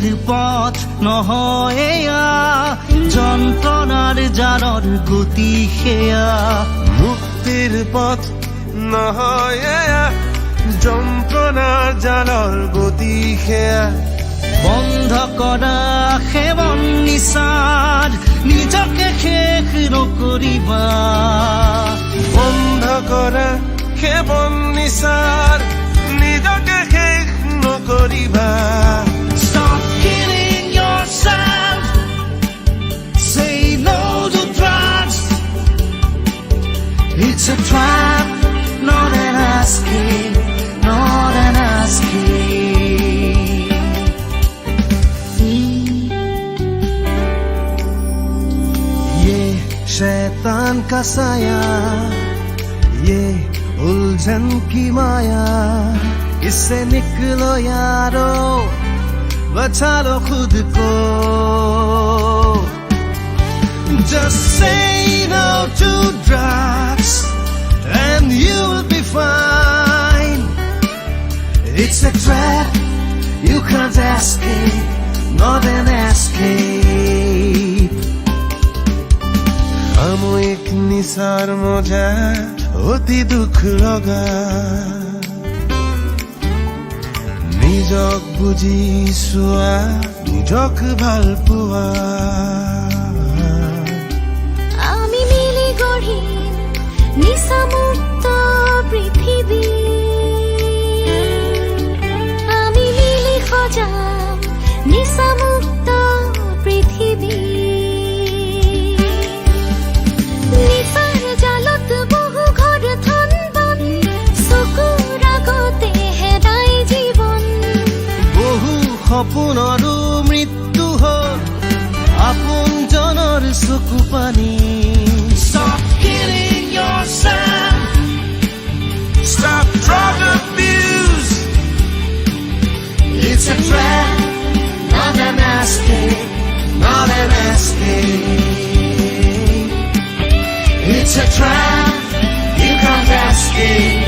মুক্তিৰ পথ নহয় এয়া যন্ত্ৰণাৰ জালৰ গতি সেয়া মুক্তিৰ পথ নহয় এয়া যন্ত্ৰণাৰ জালৰ গতি সেয়া বন্ধ কৰা সেৱন নিচাৰ নিজকে শেষ নকৰিবা বন্ধ কৰা সেৱন নিচাৰ নিজকে শেষ নকৰিবা Stop killing yourself. Say no to drugs. It's a trap, not an escape, not an escape. ये शैतान का साया, ये उलझन की माया, इससे निकलो यारो, बचा लो खुद को. Just say no to drugs and you'll be fine. It's a trap, you can't escape, not an escape. সাময়িক নিচাৰ মজা অতি দুখ লগা নিজক বুজি চোৱা নিজক ভাল পোৱা আমি মিলি গঢ়িম নিচামুক্ত পৃথিৱী আমি মিলি সজাম নিচামুক্ত পৃথিৱী নিচাৰ জালত বহু ঘৰ থন বন চকুৰ আগতে হেৰাই জীৱন বহু সপোনৰো মৃত্যু হ'ল আপোনজনৰ চকু পানী Stop killing yourself. Stop drug abuse. It's a trap, not an escape, not an escape. It's a trap, you can't escape.